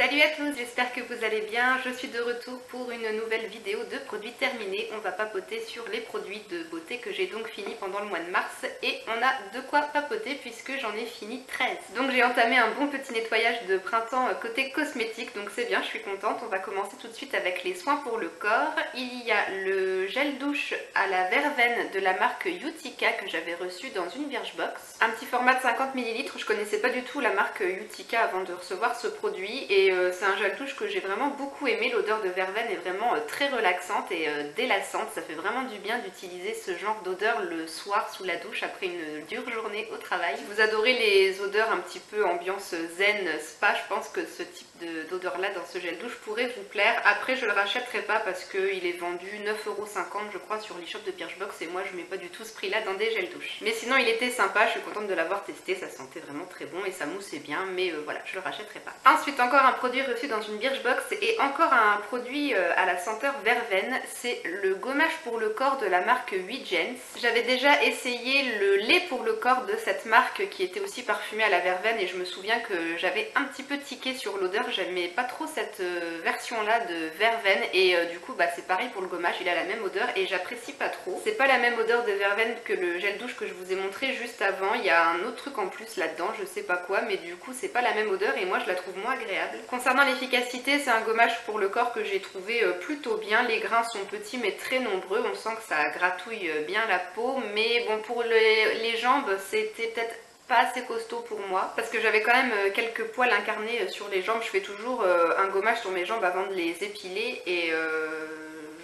Salut à tous, j'espère que vous allez bien. Je suis de retour pour une nouvelle vidéo de produits terminés. On va papoter sur les produits de beauté que j'ai donc fini pendant le mois de mars. Et on a de quoi papoter puisque j'en ai fini 13. Donc j'ai entamé un bon petit nettoyage de printemps côté cosmétique. Donc c'est bien, je suis contente. On va commencer tout de suite avec les soins pour le corps. Il y a le gel douche à la verveine de la marque Utica que j'avais reçu dans une Birchbox. Un petit format de 50 ml. Je connaissais pas du tout la marque Utica avant de recevoir ce produit. Et c'est un gel douche que j'ai vraiment beaucoup aimé. L'odeur de verveine est vraiment très relaxante et délassante. Ça fait vraiment du bien d'utiliser ce genre d'odeur le soir sous la douche après une dure journée au travail. Si vous adorez les odeurs un petit peu ambiance zen, spa, je pense que ce type d'odeur là dans ce gel douche pourrait vous plaire. Après je le rachèterai pas parce qu'il est vendu 9,50 € je crois sur l'e-shop de Birchbox et moi je mets pas du tout ce prix là dans des gels douche. Mais sinon il était sympa, je suis contente de l'avoir testé, ça sentait vraiment très bon et ça moussait bien, mais voilà, je le rachèterai pas. Ensuite encore un produit reçu dans une Birchbox et encore un produit à la senteur verveine, c'est le gommage pour le corps de la marque Huygens. J'avais déjà essayé le lait pour le corps de cette marque qui était aussi parfumé à la verveine et je me souviens que j'avais un petit peu tiqué sur l'odeur, j'aimais pas trop cette version là de verveine et du coup bah c'est pareil pour le gommage, il a la même odeur et j'apprécie pas trop. C'est pas la même odeur de verveine que le gel douche que je vous ai montré juste avant, il y a un autre truc en plus là-dedans, je sais pas quoi, mais du coup c'est pas la même odeur et moi je la trouve moins agréable. Concernant l'efficacité, c'est un gommage pour le corps que j'ai trouvé plutôt bien, les grains sont petits mais très nombreux, on sent que ça gratouille bien la peau, mais bon pour les jambes c'était peut-être pas assez costaud pour moi parce que j'avais quand même quelques poils incarnés sur les jambes. Je fais toujours un gommage sur mes jambes avant de les épiler et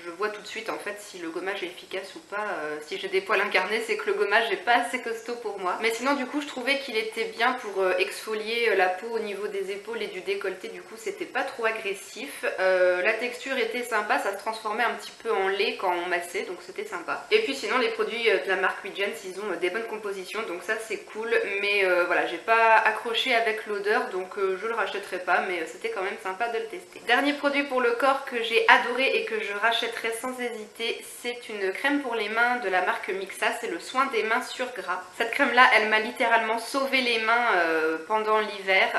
je vois tout de suite en fait si le gommage est efficace ou pas. Si j'ai des poils incarnés, c'est que le gommage n'est pas assez costaud pour moi. Mais sinon du coup je trouvais qu'il était bien pour exfolier la peau au niveau des épaules et du décolleté, du coup c'était pas trop agressif. La texture était sympa, ça se transformait un petit peu en lait quand on massait, donc c'était sympa. Et puis sinon les produits de la marque Huygens, ils ont des bonnes compositions, donc ça c'est cool. Mais voilà, j'ai pas accroché avec l'odeur, donc je le rachèterai pas, mais c'était quand même sympa de le tester. Dernier produit pour le corps que j'ai adoré et que je rachèterai sans hésiter, c'est une crème pour les mains de la marque Mixa, c'est le soin des mains sur gras. Cette crème là, elle m'a littéralement sauvé les mains pendant l'hiver.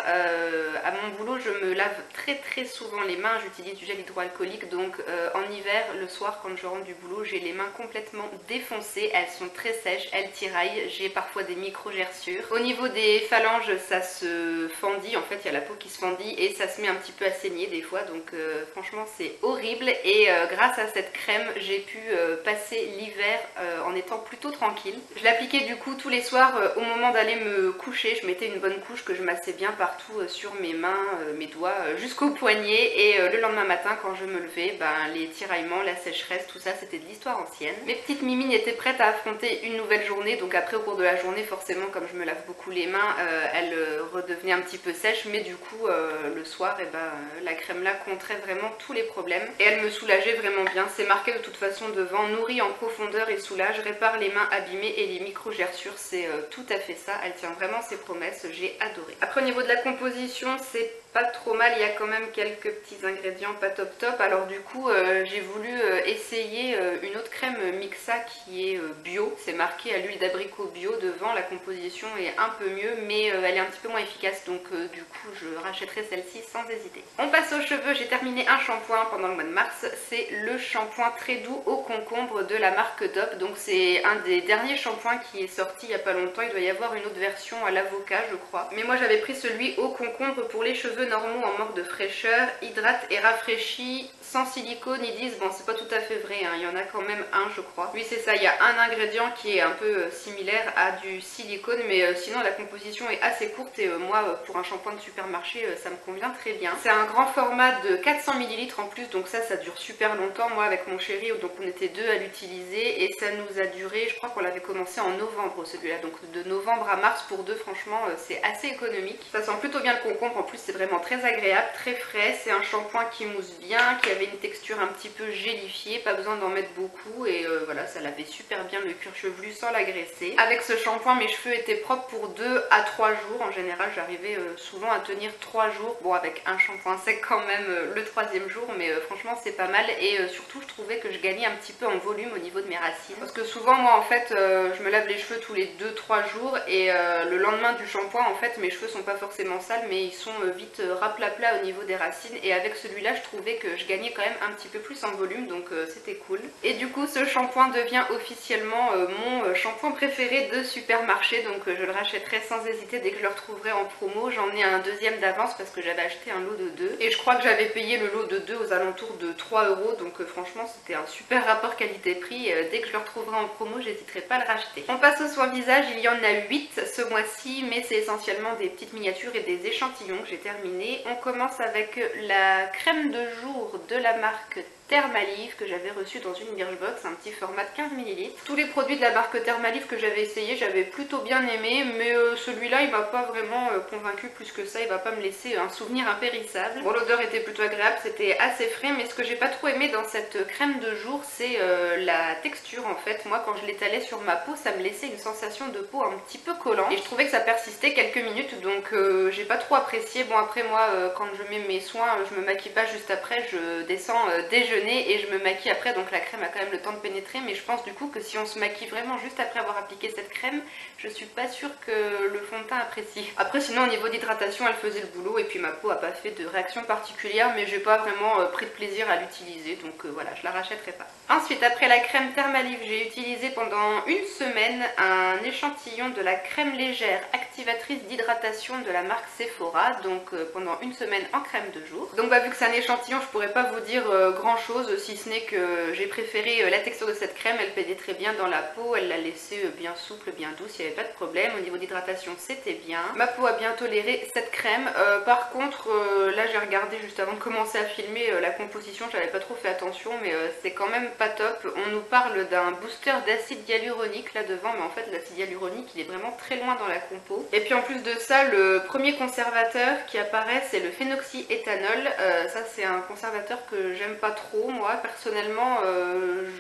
À mon boulot, je me lave très souvent les mains, j'utilise du gel hydroalcoolique, donc en hiver, le soir quand je rentre du boulot, j'ai les mains complètement défoncées, elles sont très sèches, elles tiraillent, j'ai parfois des micro-gerçures. Au niveau des phalanges, ça se fendit, en fait il y a la peau qui se fendit et ça se met un petit peu à saigner des fois, donc franchement c'est horrible et grâce à cette crème j'ai pu passer l'hiver en étant plutôt tranquille. Je l'appliquais du coup tous les soirs au moment d'aller me coucher, je mettais une bonne couche que je massais bien partout sur mes mains, mes doigts jusqu'au poignet et le lendemain matin quand je me levais, ben, les tiraillements, la sécheresse, tout ça c'était de l'histoire ancienne. Mes petites mimines étaient prêtes à affronter une nouvelle journée, donc après au cours de la journée forcément comme je me lave beaucoup les mains, elles redevenaient un petit peu sèches, mais du coup le soir et ben, la crème là contrait vraiment tous les problèmes et elle me soulageait vraiment bien. C'est marqué de toute façon devant, nourrit en profondeur et soulage, répare les mains abîmées et les micro-gerçures, c'est tout à fait ça, elle tient vraiment ses promesses, j'ai adoré. Après au niveau de la composition, c'est pas trop mal, il y a quand même quelques petits ingrédients pas top top, alors du coup j'ai voulu essayer une autre crème Mixa qui est bio, c'est marqué à l'huile d'abricot bio devant, la composition est un peu mieux mais elle est un petit peu moins efficace, donc du coup je rachèterai celle-ci sans hésiter. On passe aux cheveux, j'ai terminé un shampoing pendant le mois de mars, c'est le shampoing très doux au concombre de la marque Dove, donc c'est un des derniers shampoings qui est sorti il y a pas longtemps, il doit y avoir une autre version à l'avocat je crois, mais moi j'avais pris celui au concombre pour les cheveux normaux en manque de fraîcheur, hydrate et rafraîchit sans silicone. Ils disent, bon c'est pas tout à fait vrai, hein, il y en a quand même un je crois. Oui c'est ça, il y a un ingrédient qui est un peu similaire à du silicone, mais sinon la composition est assez courte et moi pour un shampoing de supermarché ça me convient très bien. C'est un grand format de 400 ml en plus, donc ça dure super longtemps. Moi avec mon chéri, donc on était deux à l'utiliser et ça nous a duré, je crois qu'on l'avait commencé en novembre celui-là, donc de novembre à mars pour deux, franchement c'est assez économique. Ça sent plutôt bien le concombre, en plus c'est vraiment très agréable, très frais, c'est un shampoing qui mousse bien, qui avait une texture un petit peu gélifiée, pas besoin d'en mettre beaucoup et voilà, ça lavait super bien le cuir chevelu sans l'agresser. Avec ce shampoing mes cheveux étaient propres pour 2 à 3 jours, en général j'arrivais souvent à tenir 3 jours, bon avec un shampoing sec quand même le 3e jour, mais franchement c'est pas mal et surtout je trouvais que je gagnais un petit peu en volume au niveau de mes racines, parce que souvent moi en fait je me lave les cheveux tous les 2-3 jours et le lendemain du shampoing en fait mes cheveux sont pas forcément sales mais ils sont vite juste raplapla au niveau des racines, et avec celui-là je trouvais que je gagnais quand même un petit peu plus en volume, donc c'était cool. Et du coup ce shampoing devient officiellement mon shampoing préféré de supermarché, donc je le rachèterai sans hésiter dès que je le retrouverai en promo. J'en ai un deuxième d'avance parce que j'avais acheté un lot de 2 et je crois que j'avais payé le lot de 2 aux alentours de 3 €, donc franchement c'était un super rapport qualité-prix. Dès que je le retrouverai en promo, j'hésiterai pas à le racheter. On passe aux soins visage, il y en a 8 ce mois-ci, mais c'est essentiellement des petites miniatures et des échantillons que j'ai terminé. On commence avec la crème de jour de la marque Thermalive que j'avais reçu dans une Birchbox, un petit format de 15 ml. Tous les produits de la marque Thermalive que j'avais essayé, j'avais plutôt bien aimé, mais celui-là il m'a pas vraiment convaincu plus que ça, il va pas me laisser un souvenir impérissable. Bon, l'odeur était plutôt agréable, c'était assez frais, mais ce que j'ai pas trop aimé dans cette crème de jour, c'est la texture en fait. Moi quand je l'étalais sur ma peau, ça me laissait une sensation de peau un petit peu collant et je trouvais que ça persistait quelques minutes, donc j'ai pas trop apprécié. Bon, après moi quand je mets mes soins, je me maquille pas juste après, je descends déjeuner et je me maquille après, donc la crème a quand même le temps de pénétrer, mais je pense du coup que si on se maquille vraiment juste après avoir appliqué cette crème, je suis pas sûre que le fond de teint apprécie. Après sinon au niveau d'hydratation elle faisait le boulot et puis ma peau a pas fait de réaction particulière, mais j'ai pas vraiment pris de plaisir à l'utiliser, donc voilà, je la rachèterai pas. Ensuite, après la crème Thermalive, j'ai utilisé pendant une semaine un échantillon de la crème légère activatrice d'hydratation de la marque Sephora, donc pendant une semaine en crème de jour. Donc vu que c'est un échantillon, je pourrais pas vous dire grand chose, si ce n'est que j'ai préféré la texture de cette crème. Elle pénétrait bien dans la peau, elle la laissait bien souple, bien douce, il n'y avait pas de problème. Au niveau d'hydratation c'était bien, ma peau a bien toléré cette crème. Par contre là j'ai regardé juste avant de commencer à filmer la composition, j'avais pas trop fait attention, mais c'est quand même pas top. On nous parle d'un booster d'acide hyaluronique là devant, mais en fait l'acide hyaluronique il est vraiment très loin dans la compo. Et puis en plus de ça, le premier conservateur qui apparaît c'est le phénoxyéthanol. Ça c'est un conservateur que j'aime pas trop. Moi personnellement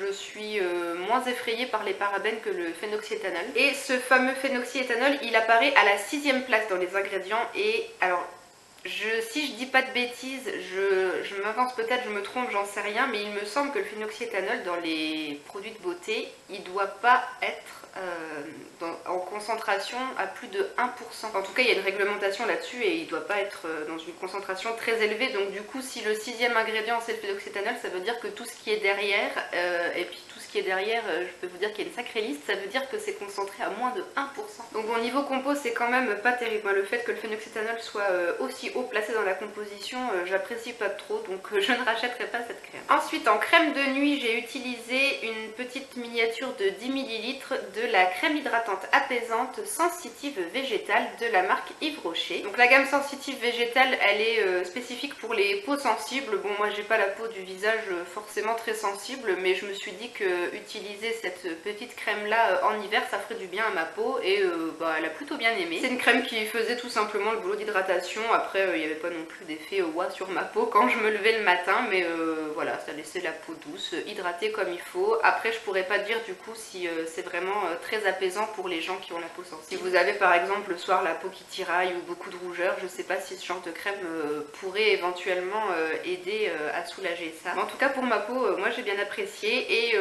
je suis moins effrayée par les parabènes que le phénoxyéthanol. Et ce fameux phénoxyéthanol il apparaît à la 6e place dans les ingrédients. Et alors si je dis pas de bêtises, je m'avance peut-être, je me trompe, j'en sais rien, mais il me semble que le phénoxyéthanol dans les produits de beauté, il doit pas être en concentration à plus de 1%. En tout cas il y a une réglementation là-dessus et il doit pas être dans une concentration très élevée. Donc du coup si le 6e ingrédient c'est le phénoxyéthanol, ça veut dire que tout ce qui est derrière, et puis tout ce qui est derrière, je peux vous dire qu'il y a une sacrée liste, ça veut dire que c'est concentré à moins de 1%. Donc au niveau compo c'est quand même pas terrible. Moi, le fait que le phénoxyéthanol soit aussi haut placé dans la composition, j'apprécie pas trop, donc je ne rachèterai pas cette crème. Ensuite en crème de nuit, j'ai utilisé une petite miniature de 10 ml de la crème hydratante apaisante sensitive végétale de la marque Yves Rocher. Donc la gamme sensitive végétale elle est spécifique pour les peaux sensibles. Bon, moi j'ai pas la peau du visage forcément très sensible, mais je me suis dit que utiliser cette petite crème là en hiver ça ferait du bien à ma peau, et elle a plutôt bien aimé. C'est une crème qui faisait tout simplement le boulot d'hydratation. Après il n'y avait pas non plus d'effet ouah sur ma peau quand je me levais le matin, mais voilà, ça laissait la peau douce, hydratée comme il faut. Après je pourrais pas dire du coup si c'est vraiment très apaisant pour les gens qui ont la peau sensible. Si vous avez par exemple le soir la peau qui tiraille ou beaucoup de rougeur, je sais pas si ce genre de crème pourrait éventuellement aider à soulager ça. Mais en tout cas pour ma peau, moi j'ai bien apprécié, et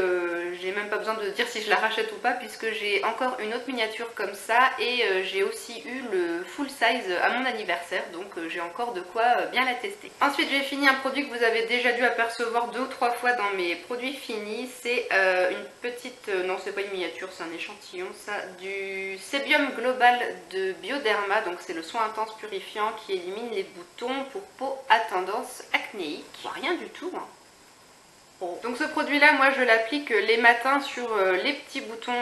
j'ai même pas besoin de dire si je la rachète ou pas puisque j'ai encore une autre miniature comme ça, et j'ai aussi eu le full size à mon anniversaire, donc j'ai encore de quoi bien la tester. Ensuite j'ai fini un produit que vous avez déjà dû apercevoir 2 ou 3 fois dans mes produits finis. C'est une petite, non c'est pas une miniature, c'est un échantillon ça, du Sébium Global de Bioderma. Donc c'est le soin intense purifiant qui élimine les boutons pour peau à tendance acnéique. Rien du tout hein. Donc ce produit là moi je l'applique les matins sur les petits boutons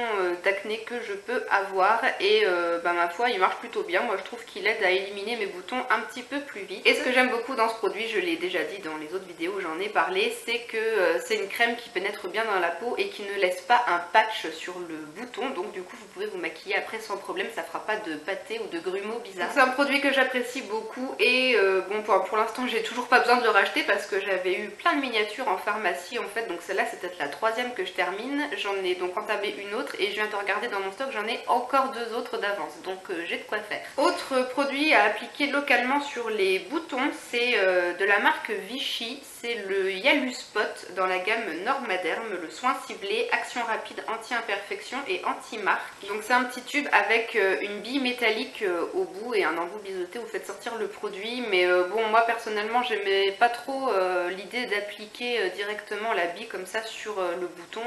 d'acné que je peux avoir, et ma foi il marche plutôt bien. Moi je trouve qu'il aide à éliminer mes boutons un petit peu plus vite. Et ce que j'aime beaucoup dans ce produit, je l'ai déjà dit dans les autres vidéos, j'en ai parlé, c'est que c'est une crème qui pénètre bien dans la peau et qui ne laisse pas un patch sur le bouton. Donc du coup vous pouvez vous maquiller après sans problème, ça fera pas de pâté ou de grumeaux bizarres. C'est un produit que j'apprécie beaucoup, et bon pour l'instant j'ai toujours pas besoin de le racheter parce que j'avais eu plein de miniatures en pharmacie en fait, donc celle-là c'est peut-être la 3e que je termine. J'en ai donc entamé une autre et je viens de regarder dans mon stock, j'en ai encore 2 autres d'avance, donc j'ai de quoi faire. Autre produit à appliquer localement sur les boutons, c'est de la marque Vichy, c'est le Yalu Spot dans la gamme Normaderm, le soin ciblé, action rapide, anti-imperfection et anti-marque. Donc c'est un petit tube avec une bille métallique au bout et un embout biseauté, vous faites sortir le produit. Mais bon, moi personnellement j'aimais pas trop l'idée d'appliquer directement la bille comme ça sur le bouton.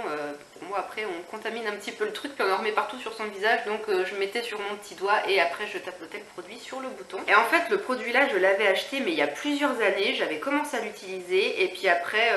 Pour moi après on contamine un petit peu le truc puis on en remet partout sur son visage, donc je mettais sur mon petit doigt et après je tapotais le produit sur le bouton. Et en fait le produit là je l'avais acheté mais il y a plusieurs années, j'avais commencé à l'utiliser et puis après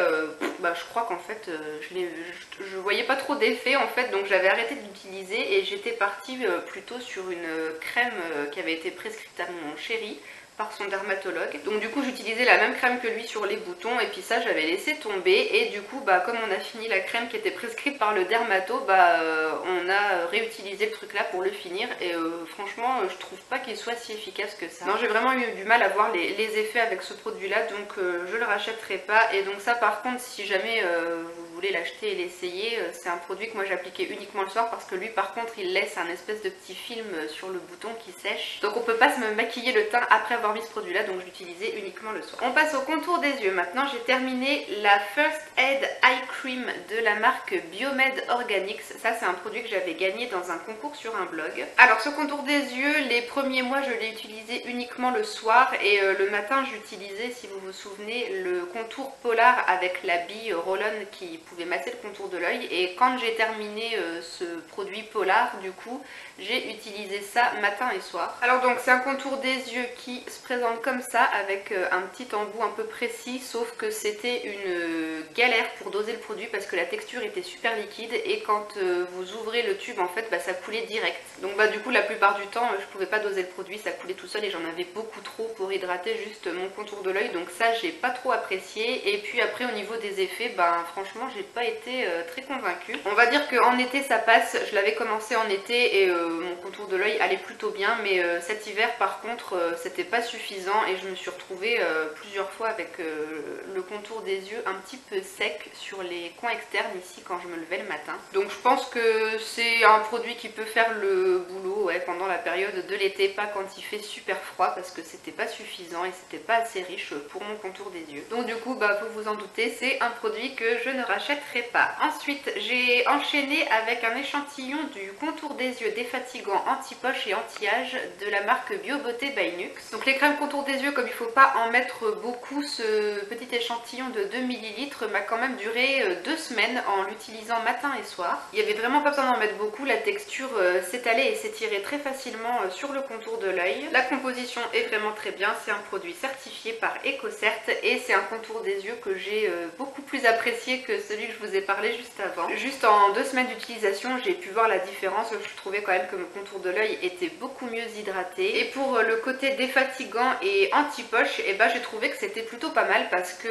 je crois qu'en fait je voyais pas trop d'effet en fait, donc j'avais arrêté de l'utiliser et j'étais partie plutôt sur une crème qui avait été prescrite à mon chéri par son dermatologue. Donc du coup j'utilisais la même crème que lui sur les boutons et puis ça j'avais laissé tomber et du coup comme on a fini la crème qui était prescrite par le dermato, on a réutilisé le truc là pour le finir et franchement je trouve pas qu'il soit si efficace que ça. Non, j'ai vraiment eu du mal à voir les effets avec ce produit là, donc je le rachèterai pas. Et donc ça par contre si jamais vous voulez l'acheter et l'essayer, c'est un produit que moi j'appliquais uniquement le soir parce que lui par contre il laisse un espèce de petit film sur le bouton qui sèche, donc on peut pas se maquiller le teint après avoir mis ce produit là, donc je l'utilisais uniquement le soir. On passe au contour des yeux. Maintenant j'ai terminé la First Aid Eye Cream de la marque Biomed Organics. Ça c'est un produit que j'avais gagné dans un concours sur un blog. Alors ce contour des yeux, les premiers mois je l'ai utilisé uniquement le soir et le matin j'utilisais, si vous vous souvenez, le contour polar avec la bille Roll-On qui pouvait masser le contour de l'œil. Et quand j'ai terminé ce produit polar, du coup j'ai utilisé ça matin et soir. Alors donc c'est un contour des yeux qui se présente comme ça avec un petit embout un peu précis, sauf que c'était une galère pour doser le produit parce que la texture était super liquide et quand vous ouvrez le tube en fait ça coulait direct. Donc du coup la plupart du temps je pouvais pas doser le produit, ça coulait tout seul et j'en avais beaucoup trop pour hydrater juste mon contour de l'œil, donc ça j'ai pas trop apprécié. Et puis après au niveau des effets, franchement j'ai pas été très convaincue. On va dire qu'en été ça passe, je l'avais commencé en été et mon contour de l'œil allait plutôt bien, mais cet hiver par contre c'était pas suffisant et je me suis retrouvée plusieurs fois avec le contour des yeux un petit peu sec sur les coins externes ici quand je me levais le matin. Donc je pense que c'est un produit qui peut faire le boulot pendant la période de l'été, pas quand il fait super froid parce que c'était pas suffisant et c'était pas assez riche pour mon contour des yeux. Donc du coup vous vous en doutez, c'est un produit que je ne rachèterai pas. Ensuite j'ai enchaîné avec un échantillon du contour des yeux défatigant anti-poche et anti-âge de la marque Bio Beauté by Nux. Donc les crèmes contour des yeux, comme il ne faut pas en mettre beaucoup, ce petit échantillon de 2 ml m'a quand même duré 2 semaines en l'utilisant matin et soir. Il n'y avait vraiment pas besoin d'en mettre beaucoup, la texture s'étalait et s'étirait très facilement sur le contour de l'œil. La composition est vraiment très bien, c'est un produit certifié par EcoCert et c'est un contour des yeux que j'ai beaucoup plus apprécié que celui que je vous ai parlé juste avant. Juste en 2 semaines d'utilisation, j'ai pu voir la différence. Je trouvais quand même que mon contour de l'œil était beaucoup mieux hydraté. Et pour le côté défatigant et anti-poche, j'ai trouvé que c'était plutôt pas mal parce que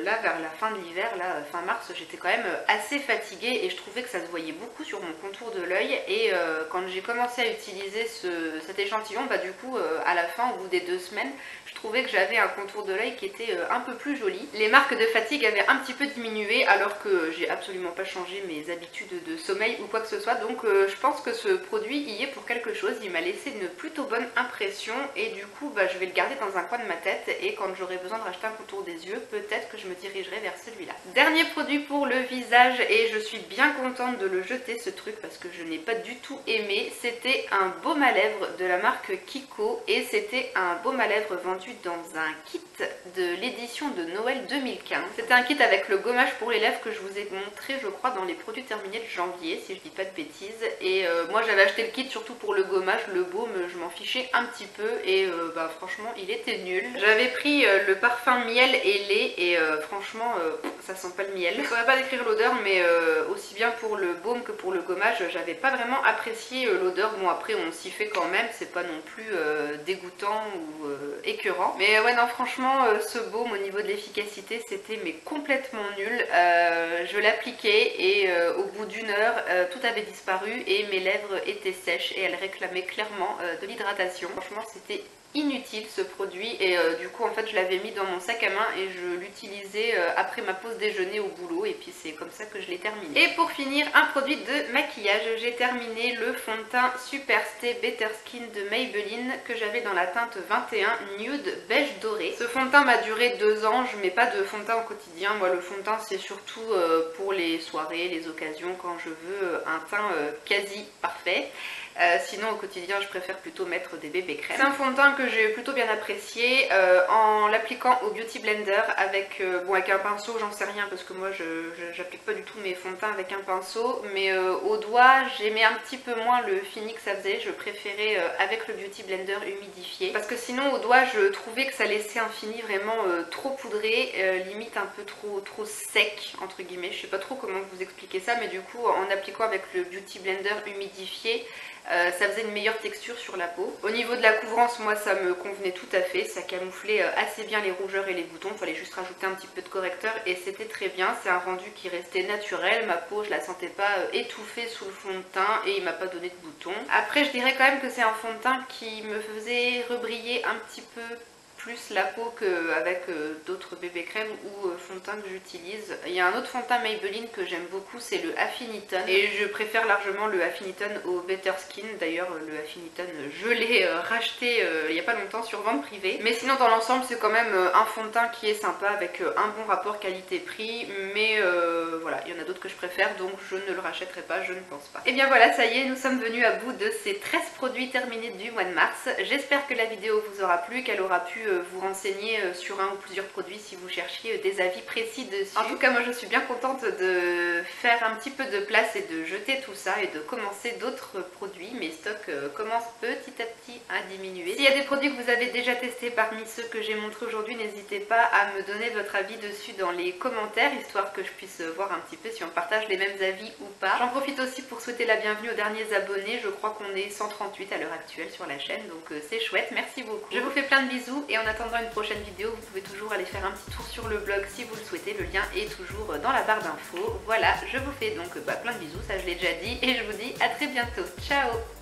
là vers la fin de l'hiver, fin mars, j'étais quand même assez fatiguée et je trouvais que ça se voyait beaucoup sur mon contour de l'œil. Et quand j'ai commencé à utiliser cet échantillon, du coup à la fin, au bout des 2 semaines, je trouvais que j'avais un contour de l'œil qui était un peu plus joli. Les marques de fatigue avaient un petit peu diminué alors que j'ai absolument pas changé mes habitudes de sommeil ou quoi que ce soit, donc je pense que ce produit y est pour quelque chose. Il m'a laissé une plutôt bonne impression et du coup je vais le garder dans un coin de ma tête et quand j'aurai besoin de racheter un contour des yeux, peut-être que je me dirigerai vers celui-là. Dernier produit pour le visage et je suis bien contente de le jeter ce truc parce que je n'ai pas du tout aimé. C'était un baume à lèvres de la marque Kiko et c'était un baume à lèvres vendu dans un kit de l'édition de Noël 2015. C'était un kit avec le gommage pour les lèvres que je vous ai montré je crois dans les produits terminés de janvier si je dis pas de bêtises. Et moi j'avais acheté le kit surtout pour le gommage, le baume je m'en fichais un petit peu et franchement il était nul. J'avais pris le parfum miel et lait et franchement ça sent pas le miel. Je ne saurais pas décrire l'odeur mais aussi bien pour le baume que pour le gommage j'avais pas vraiment apprécié l'odeur. Bon après on s'y fait quand même, c'est pas non plus dégoûtant ou écœurant. Mais ouais non franchement ce baume au niveau de l'efficacité c'était mais complètement nul. je l'appliquais et au bout d'une heure, tout avait disparu et mes lèvres étaient sèches et elles réclamaient clairement de l'hydratation. Franchement, c'était inutile ce produit et du coup en fait je l'avais mis dans mon sac à main et je l'utilisais après ma pause déjeuner au boulot et puis c'est comme ça que je l'ai terminé. Et pour finir, un produit de maquillage, j'ai terminé le fond de teint Superstay Better Skin de Maybelline que j'avais dans la teinte 21 Nude Beige Doré. Ce fond de teint m'a duré 2 ans, je mets pas de fond de teint au quotidien, moi le fond de teint c'est surtout pour les soirées, les occasions, quand je veux un teint quasi parfait. Sinon au quotidien je préfère plutôt mettre des bébés crèmes. C'est un fond de teint que j'ai plutôt bien apprécié en l'appliquant au Beauty Blender avec, avec un pinceau, j'en sais rien parce que moi j'applique pas du tout mes fonds de teint avec un pinceau, mais au doigt j'aimais un petit peu moins le fini que ça faisait, je préférais avec le Beauty Blender humidifié parce que sinon au doigt je trouvais que ça laissait un fini vraiment trop poudré, limite un peu trop sec entre guillemets, je sais pas trop comment vous expliquer ça, mais du coup en appliquant avec le Beauty Blender humidifié, ça faisait une meilleure texture sur la peau. Au niveau de la couvrance, moi ça me convenait tout à fait, ça camouflait assez bien les rougeurs et les boutons, il fallait juste rajouter un petit peu de correcteur et c'était très bien. C'est un rendu qui restait naturel, ma peau je la sentais pas étouffée sous le fond de teint et il m'a pas donné de boutons. Après je dirais quand même que c'est un fond de teint qui me faisait rebriller un petit peu plus la peau qu'avec d'autres bébés crèmes ou fond de teint que j'utilise. Il y a un autre fond de teint Maybelline que j'aime beaucoup, c'est le Affiniton et je préfère largement le Affiniton au Better Skin. D'ailleurs le Affiniton je l'ai racheté il n'y a pas longtemps sur vente privée, mais sinon dans l'ensemble c'est quand même un fond de teint qui est sympa avec un bon rapport qualité-prix, mais voilà, il y en a d'autres que je préfère donc je ne le rachèterai pas, je ne pense pas. Et bien voilà, ça y est, nous sommes venus à bout de ces 13 produits terminés du mois de mars. J'espère que la vidéo vous aura plu, qu'elle aura pu vous renseigner sur un ou plusieurs produits si vous cherchiez des avis précis dessus. En tout cas moi je suis bien contente de faire un petit peu de place et de jeter tout ça et de commencer d'autres produits. Mes stocks commencent petit à petit à diminuer. S'il y a des produits que vous avez déjà testés parmi ceux que j'ai montrés aujourd'hui, n'hésitez pas à me donner votre avis dessus dans les commentaires, histoire que je puisse voir un petit peu si on partage les mêmes avis ou pas. J'en profite aussi pour souhaiter la bienvenue aux derniers abonnés, je crois qu'on est 138 à l'heure actuelle sur la chaîne, donc c'est chouette, merci beaucoup. Je vous fais plein de bisous et en attendant une prochaine vidéo, vous pouvez toujours aller faire un petit tour sur le blog si vous le souhaitez, le lien est toujours dans la barre d'infos. Voilà, je vous fais donc plein de bisous, ça je l'ai déjà dit, et je vous dis à très bientôt. Ciao!